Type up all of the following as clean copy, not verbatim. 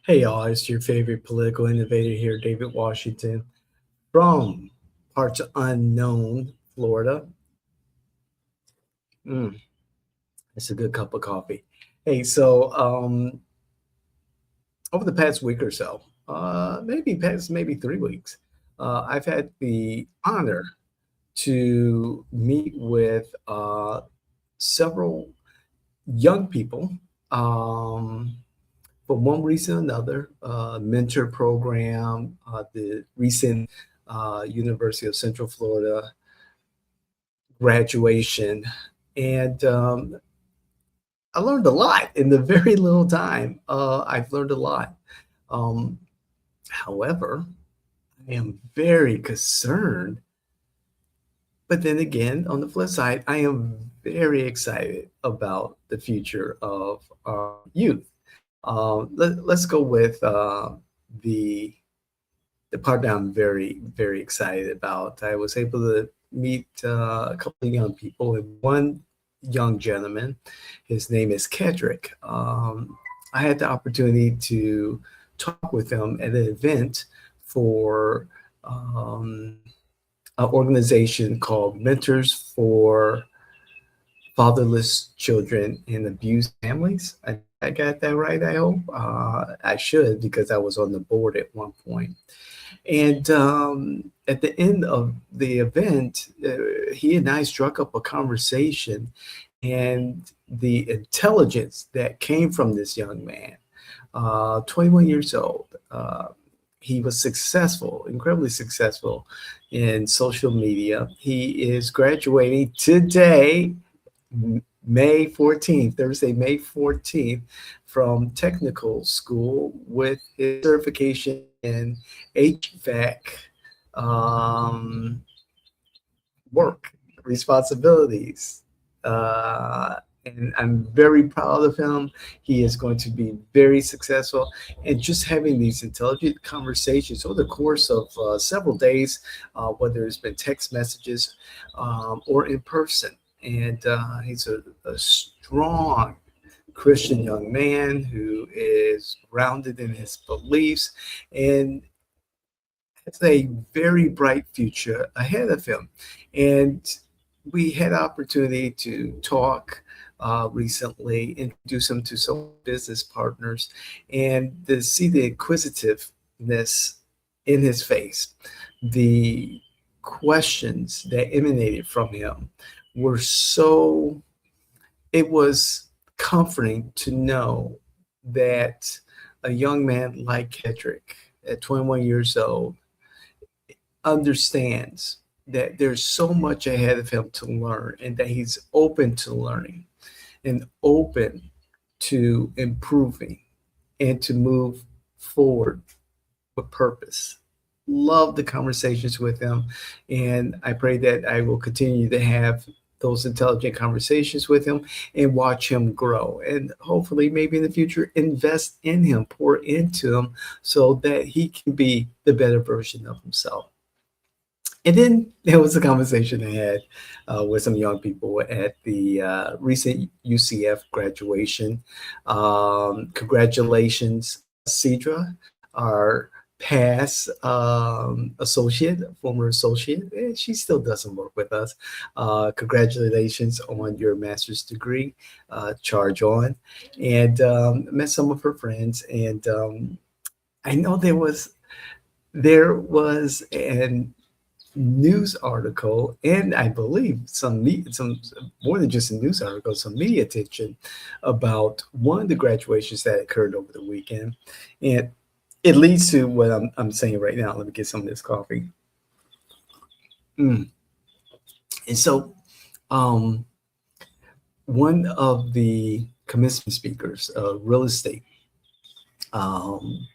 Hey y'all, it's your favorite political innovator here, David Washington, from parts unknown Florida. Mm, it's a good cup of coffee. Hey, over the past week or so, maybe 3 weeks, I've had the honor to meet with several young people. Um, for one reason or another, mentor program, the recent University of Central Florida graduation, and I learned a lot in the very little time. I've learned a lot. Um, However, I am very concerned. But then again, on the flip side, I am very excited about the future of our youth. Let's go with the the part that I'm very excited about. I was able to meet a couple of young people and one young gentleman. His name is Kedrick. I had the opportunity to talk with him at an event for um, an organization called Mentors for Fatherless Children and Abused Families. I got that right, I hope. I should because I was on the board at one point. And at the end of the event, he and I struck up a conversation, and the intelligence that came from this young man, 21 years old, he was successful, incredibly successful in social media. He is graduating today, May 14th, Thursday, May 14th, from technical school with his certification in HVAC um, work, responsibilities. And I'm very proud of him. He is going to be very successful. And just having these intelligent conversations over the course of several days, whether it's been text messages or in person. And he's a strong Christian young man who is grounded in his beliefs and has a very bright future ahead of him. And we had opportunity to talk recently, introduce him to some business partners, and to see the inquisitiveness in his face, the questions that emanated from him were so, it was comforting to know that a young man like Kedrick at 21 years old understands that there's so much ahead of him to learn and that he's open to learning and open to improving and to move forward with purpose. Love the conversations with him, and I pray that I will continue to have those intelligent conversations with him and watch him grow, and hopefully maybe in the future invest in him, pour into him so that he can be the better version of himself. And then there was a conversation I had with some young people at the recent UCF graduation. Congratulations, Cedra, our past associate, former associate. She still doesn't work with us. Congratulations on your master's degree. Charge on. And met some of her friends. And I know there was an news article, and I believe some more than just a news article, some media attention about one of the graduations that occurred over the weekend, and it leads to what I'm saying right now. Let me get some of this coffee. Mm. And so, um, one of the commencement speakers, a real estate um,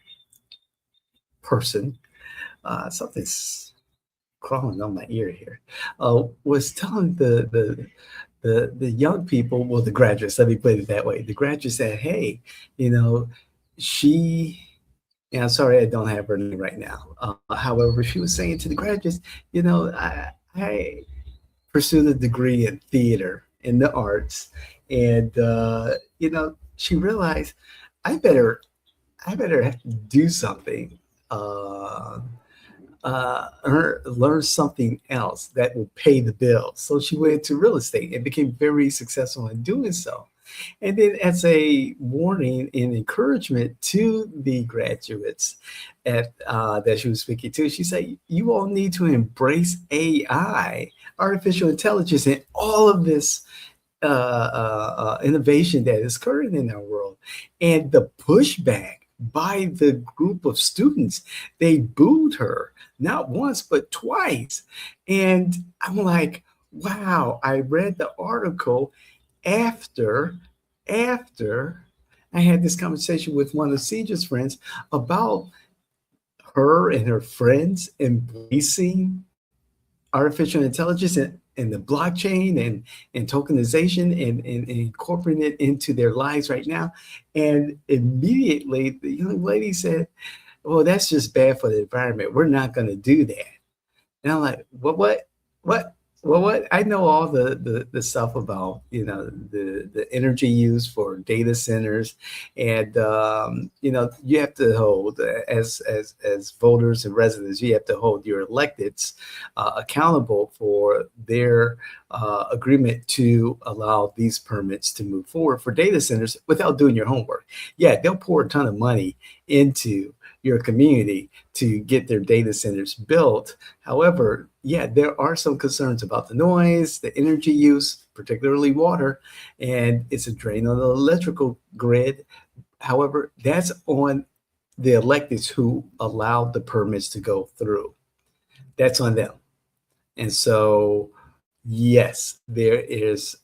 person, something's crawling on my ear here, was telling the young people, well, the graduates, let me put it that way. The graduates said, hey, you know, she, and I'm sorry I don't have her name right now. However, she was saying to the graduates, I pursued a degree in theater, in the arts, and she realized I better. I better do something, uh, learn something else that will pay the bills. So she went into real estate and became very successful in doing so. And then, as a warning and encouragement to the graduates that she was speaking to, she said, "You all need to embrace AI, artificial intelligence, and all of this innovation that is occurring in our world." And the pushback by the group of students, they booed her not once but twice. And I'm like, wow, I read the article after after I had this conversation with one of Cedric's friends about her and her friends embracing artificial intelligence and the blockchain and tokenization and incorporating it into their lives right now. And immediately the young lady said, "Well, that's just bad for the environment. We're not going to do that." And I'm like, what? Well, what? I know all the stuff about, the energy used for data centers, and you have to hold, as voters and residents, you have to hold your electeds accountable for their agreement to allow these permits to move forward for data centers without doing your homework. Yeah, they'll pour a ton of money into your community to get their data centers built. However, yeah, there are some concerns about the noise, the energy use, particularly water, and it's a drain on the electrical grid. However, that's on the electeds who allowed the permits to go through. That's on them. And so, yes, there is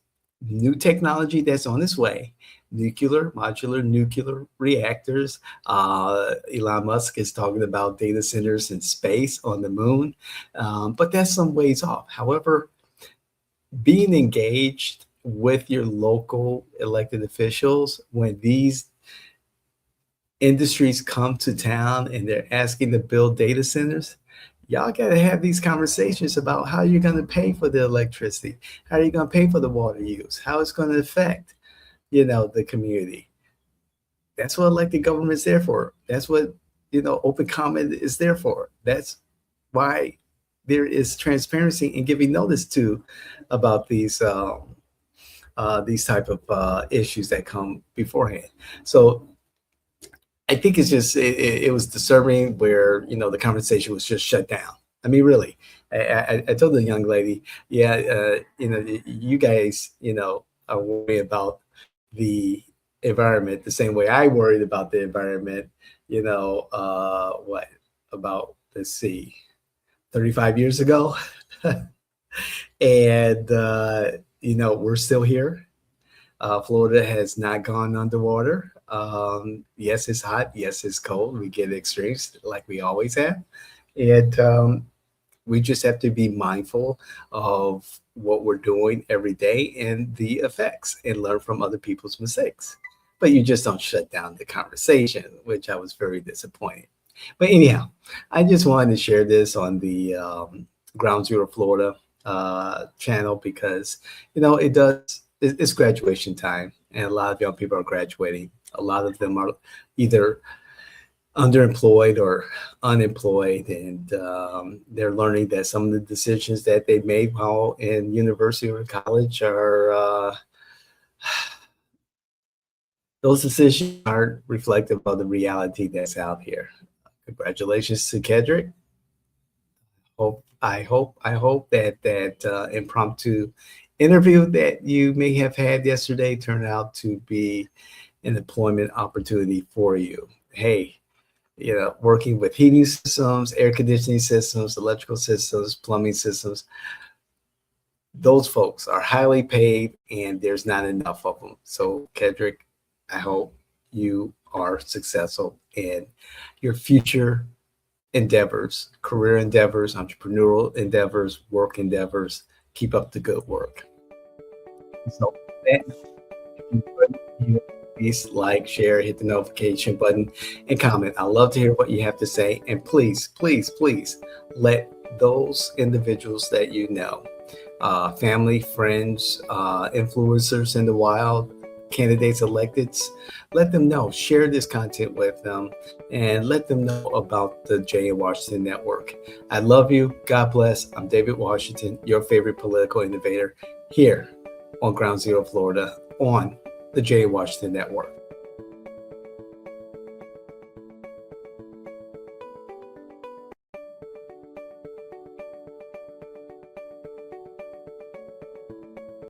new technology that's on its way. Modular nuclear reactors. Elon Musk is talking about data centers in space on the moon, but that's some ways off. However, being engaged with your local elected officials when these industries come to town and they're asking to build data centers, y'all got to have these conversations about how you're going to pay for the electricity, how you're going to pay for the water use, how it's going to affect, the community. That's what elected government is there for. That's what, open comment is there for. That's why there is transparency in giving notice to about these type of issues that come beforehand. So I think it's just it was disturbing where the conversation was just shut down. I mean, really, I told the young lady, yeah, you guys, are worried about the environment the same way I worried about the environment. What about, let's see, 35 years ago, and we're still here. Florida has not gone underwater. Yes, it's hot. Yes, it's cold. We get extremes like we always have. And we just have to be mindful of what we're doing every day and the effects and learn from other people's mistakes. But you just don't shut down the conversation, which I was very disappointed. But anyhow, I just wanted to share this on the Ground Zero Florida channel because, it does it's graduation time, and a lot of young people are graduating. A lot of them are either underemployed or unemployed, and they're learning that some of the decisions that they made while in university or college are those decisions aren't reflective of the reality that's out here. Congratulations to Kedrick. I hope that impromptu interview that you may have had yesterday turned out to be an employment opportunity for you. Hey, working with heating systems, air conditioning systems, electrical systems, plumbing systems, those folks are highly paid and there's not enough of them. So, Kedrick, I hope you are successful in your future endeavors, career endeavors, entrepreneurial endeavors, work endeavors. Keep up the good work. So, please like, share, hit the notification button, and comment. I love to hear what you have to say. And please, please, please let those individuals that family, friends, influencers in the wild, candidates elected, let them know. Share this content with them and let them know about the Jay and Washington Network. I love you. God bless. I'm David Washington, your favorite political innovator, here on Ground Zero, Florida, on the Jay and Washington Network.